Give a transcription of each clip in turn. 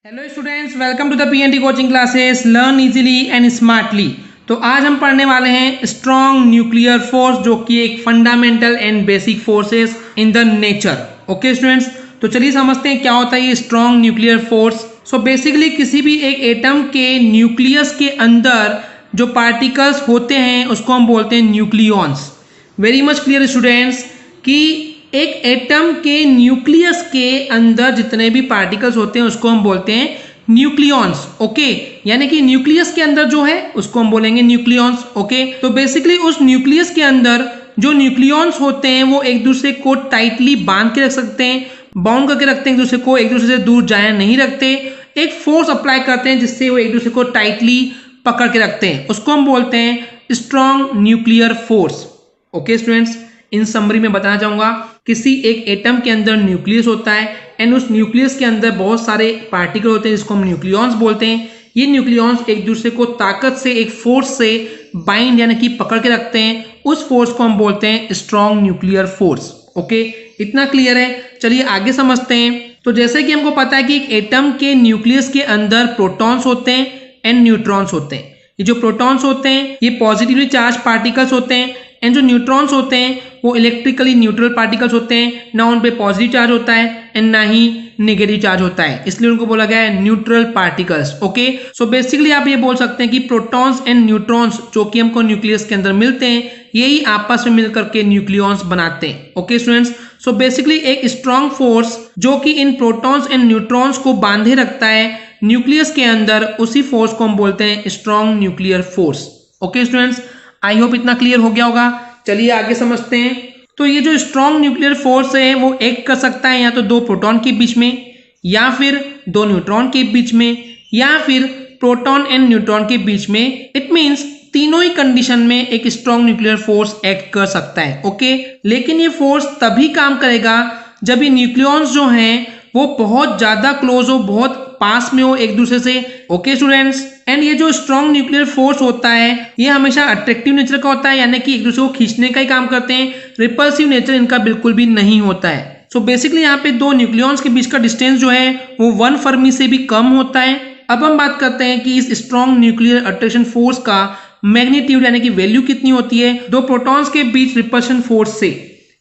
Hello students, welcome to the PNT coaching classes learn easily and smartly. तो आज हम पढ़ने वाले हैं स्ट्रॉन्ग न्यूक्लियर फोर्स, जो कि एक fundamental and basic forces in the nature. Okay students, तो चलिए समझते हैं क्या होता है ये strong nuclear force. So basically किसी भी एक एटम के न्यूक्लियस के अंदर जो पार्टिकल्स होते हैं उसको हम बोलते हैं nucleons. Very much clear students कि एक एटम के न्यूक्लियस के अंदर जितने भी पार्टिकल्स होते हैं उसको हम बोलते हैं न्यूक्लियॉन्स। ओके, यानी कि न्यूक्लियस के अंदर जो है उसको हम बोलेंगे न्यूक्लियॉन्स। ओके, तो बेसिकली उस न्यूक्लियस के अंदर जो न्यूक्लियॉन्स होते हैं वो एक दूसरे को टाइटली बांध के रख सकते हैं, बाउंड करके रखते हैं, एक दूसरे को एक दूसरे से दूर जाया नहीं रखते, एक फोर्स अप्लाई करते हैं जिससे वो एक दूसरे को टाइटली पकड़ के रखते हैं, उसको हम बोलते हैं strong nuclear force. Okay students, इन समरी में बताना चाहूंगा किसी एक एटम के अंदर न्यूक्लियस होता है एंड उस न्यूक्लियस के अंदर बहुत सारे पार्टिकल होते हैं जिसको हम न्यूक्लियॉन्स बोलते हैं। ये न्यूक्लियॉन्स एक दूसरे को ताकत से, एक फोर्स से बाइंड यानी कि पकड़ के रखते हैं, उस फोर्स को हम बोलते हैं स्ट्रॉन्ग न्यूक्लियर फोर्स। ओके, इतना क्लियर है। चलिए आगे समझते हैं। तो जैसे कि हमको पता है कि एक एटम के न्यूक्लियस के अंदर प्रोटॉन्स होते हैं एंड न्यूट्रॉन्स होते हैं। ये जो प्रोटॉन्स होते हैं ये पॉजिटिवली चार्ज पार्टिकल्स होते हैं एंड जो न्यूट्रॉन्स होते हैं वो इलेक्ट्रिकली न्यूट्रल पार्टिकल्स होते हैं। ना उन पे पॉजिटिव चार्ज होता है एंड ना ही नेगेटिव चार्ज होता है, इसलिए उनको बोला गया है neutral particles. Okay, so basically आप ये बोल सकते हैं कि प्रोटॉन्स एंड न्यूट्रॉन्स जो कि हमको न्यूक्लियस के अंदर मिलते हैं यही आपस में मिलकर के न्यूक्लियॉन्स बनाते हैं। ओके स्टूडेंट्स, सो बेसिकली एक स्ट्रॉन्ग फोर्स जो कि इन प्रोटॉन्स एंड न्यूट्रॉन्स को बांधे रखता है न्यूक्लियस के अंदर, उसी फोर्स को हम बोलते हैं strong nuclear force. Okay students, I hope इतना क्लियर हो गया होगा। चलिए आगे समझते हैं। तो ये जो स्ट्रॉन्ग न्यूक्लियर फोर्स है वो एक्ट कर सकता है या तो दो प्रोटॉन के बीच में, या फिर दो न्यूट्रॉन के बीच में, या फिर प्रोटॉन एंड न्यूट्रॉन के बीच में। इट मींस तीनों ही कंडीशन में एक स्ट्रॉन्ग न्यूक्लियर फोर्स एक्ट कर सकता है। ओके, लेकिन ये फोर्स तभी काम करेगा जब ये न्यूक्लियॉन्स जो हैं वो बहुत ज्यादा क्लोज हो, बहुत पास में हो एक दूसरे से। ओके स्टूडेंट्स, एंड ये जो स्ट्रॉन्ग न्यूक्लियर फोर्स होता है ये हमेशा अट्रैक्टिव नेचर का होता है, यानी कि एक दूसरे को खींचने का ही काम करते हैं। रिपल्सिव नेचर इनका बिल्कुल भी नहीं होता है। सो बेसिकली यहाँ पे दो न्यूक्लियॉन्स के बीच का डिस्टेंस जो है वो 1 फर्मी से भी कम होता है। अब हम बात करते हैं कि इस स्ट्रॉन्ग न्यूक्लियर अट्रैक्शन फोर्स का मैग्नीट्यूड यानी कि वैल्यू कितनी होती है दो प्रोटॉन्स के बीच रिपल्शन फोर्स से।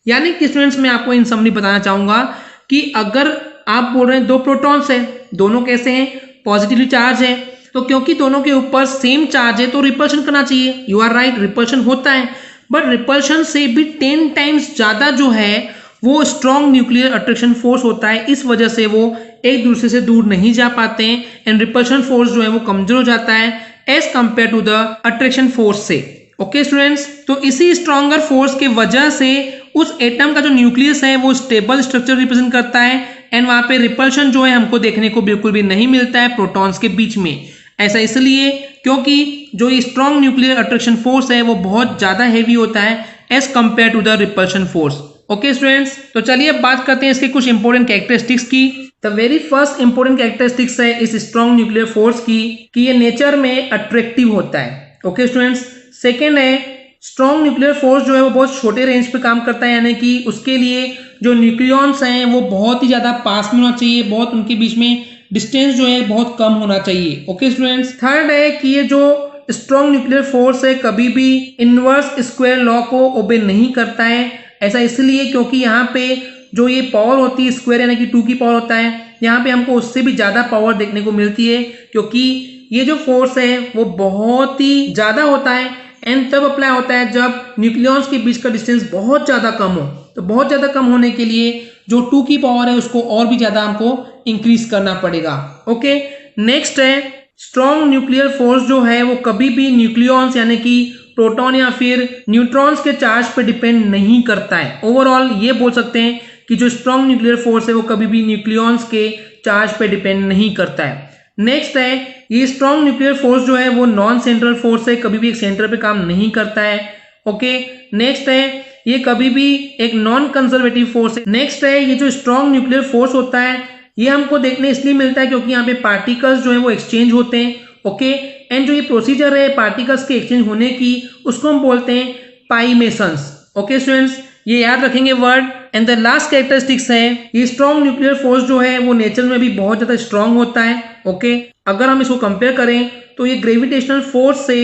यानी कि स्टूडेंट्स मैं आपको इन समरी बताना चाहूंगा कि अगर आप बोल रहे हैं दो प्रोटॉन्स है, दोनों कैसे हैं, पॉजिटिवली चार्ज है, तो क्योंकि दोनों के ऊपर सेम चार्ज है तो रिपल्शन करना चाहिए। यू आर राइट, रिपल्शन होता है, बट रिपल्शन से भी 10 टाइम्स ज्यादा जो है वो स्ट्रॉन्ग न्यूक्लियर अट्रैक्शन फोर्स होता है। इस वजह से वो एक दूसरे से दूर नहीं जा पाते हैं एंड रिपल्शन फोर्स जो है वो कमजोर हो जाता है as compared to the attraction force से। ओके स्टूडेंट्स, तो इसी स्ट्रॉन्गर फोर्स के वजह से उस एटम का जो न्यूक्लियस है वो स्टेबल स्ट्रक्चर रिप्रेजेंट करता है एंड वहां पे रिपल्शन जो है हमको देखने को बिल्कुल भी नहीं मिलता है प्रोटॉन्स के बीच में। ऐसा इसलिए क्योंकि जो ये स्ट्रॉन्ग न्यूक्लियर अट्रैक्शन फोर्स है वो बहुत ज्यादा हैवी होता है as compared to the repulsion force. Okay students, तो चलिए अब बात करते हैं इसके कुछ इंपॉर्टेंट कैरेक्टरिस्टिक्स की। The very first important characteristics है इस स्ट्रॉन्ग न्यूक्लियर फोर्स की कि ये नेचर में अट्रैक्टिव होता है। ओके स्टूडेंट्स, सेकेंड है स्ट्रॉन्ग न्यूक्लियर फोर्स जो है वो बहुत छोटे रेंज पे काम करता है, यानी कि उसके लिए जो न्यूक्लियॉन्स हैं वो बहुत ही ज्यादा पास में होना चाहिए, बहुत उनके बीच में डिस्टेंस जो है बहुत कम होना चाहिए। ओके स्टूडेंट्स, थर्ड है कि ये जो स्ट्रॉन्ग न्यूक्लियर फोर्स है कभी भी इनवर्स स्क्वायर लॉ को ओबे नहीं करता है। ऐसा इसलिए क्योंकि यहाँ पे जो ये पावर होती है स्क्वायर यानी कि 2 की पावर होता है, यहाँ पे हमको उससे भी ज्यादा पावर देखने को मिलती है क्योंकि ये जो फोर्स है वो बहुत ही ज्यादा होता है एंड तब अप्लाई होता है जब न्यूक्लियॉन्स के बीच का डिस्टेंस बहुत ज्यादा कम हो। तो बहुत ज्यादा कम होने के लिए जो 2 की पावर है उसको और भी ज्यादा हमको इंक्रीज करना पड़ेगा। ओके, नेक्स्ट है स्ट्रॉन्ग न्यूक्लियर फोर्स जो है वो कभी भी न्यूक्लियॉन्स यानी कि प्रोटॉन या फिर न्यूट्रॉन्स के चार्ज पे डिपेंड नहीं करता है। ओवरऑल ये बोल सकते हैं कि जो स्ट्रॉन्ग न्यूक्लियर फोर्स है वो कभी भी न्यूक्लियॉन्स के चार्ज पे डिपेंड नहीं करता है। नेक्स्ट है ये स्ट्रॉन्ग न्यूक्लियर फोर्स जो है वो नॉन सेंट्रल फोर्स है, कभी भी एक सेंटर पे काम नहीं करता है। ओके, नेक्स्ट है ये कभी भी एक नॉन कंजर्वेटिव फोर्स है। नेक्स्ट है ये जो स्ट्रॉन्ग न्यूक्लियर फोर्स होता है ये हमको देखने इसलिए मिलता है क्योंकि यहाँ पे पार्टिकल्स जो है वो एक्सचेंज होते हैं। ओके, एंड जो ये प्रोसीजर है पार्टिकल्स के एक्सचेंज होने की उसको हम बोलते हैं पाइमेशंस। ओके स्टूडेंट्स, ये याद रखेंगे word. And the last characteristics है ये स्ट्रॉन्ग न्यूक्लियर फोर्स जो है वो नेचर में भी बहुत ज्यादा स्ट्रॉन्ग होता है। ओके, अगर हम इसको कंपेयर करें तो ये ग्रेविटेशनल फोर्स से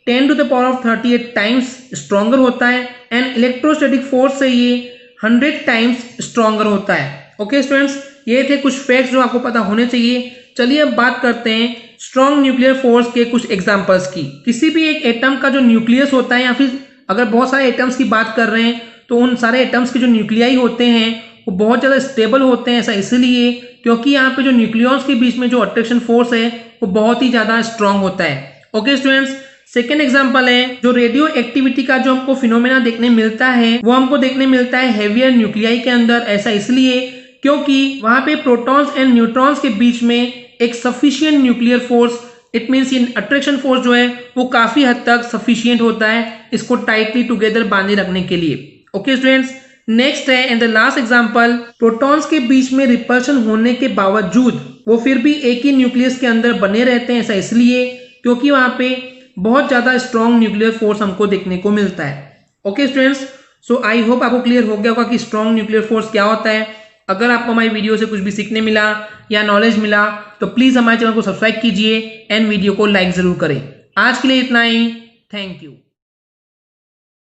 10 to the power of 38 times stronger होता है एंड इलेक्ट्रोस्टैटिक फोर्स से ये 100 टाइम्स स्ट्रॉन्गर होता है। ओके स्टूडेंट्स, ये थे कुछ फैक्ट्स जो आपको पता होने चाहिए। चलिए अब बात करते हैं स्ट्रॉन्ग न्यूक्लियर फोर्स के कुछ एग्जांपल्स की। किसी भी एक एटम का जो न्यूक्लियस होता है या फिर अगर बहुत सारे एटम्स की बात कर रहे हैं तो उन सारे एटम्स के जो न्यूक्लियाई होते हैं वो बहुत ज़्यादा स्टेबल होते हैं। ऐसा इसलिए क्योंकि यहाँ पे जो न्यूक्लियॉन्स के बीच में जो अट्रैक्शन फोर्स है वो बहुत ही ज़्यादा स्ट्रॉन्ग होता है। ओके स्टूडेंट्स, सेकेंड एग्जाम्पल है जो रेडियो एक्टिविटी का जो हमको फिनोमेना देखने मिलता है वो हमको देखने मिलता है हेवियर न्यूक्लियाई के अंदर। ऐसा इसलिए क्योंकि वहां पे प्रोटॉन्स एंड न्यूट्रॉन्स के बीच में एक sufficient nuclear force, it means ये अट्रैक्शन फोर्स जो है वो काफी हद तक सफिशिएंट होता है इसको टाइटली टुगेदर बांधे रखने के लिए। ओके स्टूडेंट्स, नेक्स्ट है and the last example, protons के बीच में रिपल्शन होने के बावजूद वो फिर भी एक ही न्यूक्लियस के अंदर बने रहते हैं। ऐसा इसलिए क्योंकि वहां पे बहुत ज्यादा स्ट्रॉन्ग न्यूक्लियर फोर्स हमको देखने को मिलता है। Okay students, so I hope आपको क्लियर हो गया होगा कि स्ट्रॉन्ग न्यूक्लियर फोर्स क्या होता है। अगर आपको हमारी वीडियो से कुछ भी सीखने मिला या नॉलेज मिला तो प्लीज हमारे चैनल को सब्सक्राइब कीजिए एंड वीडियो को लाइक जरूर करें। आज के लिए इतना ही, थैंक यू।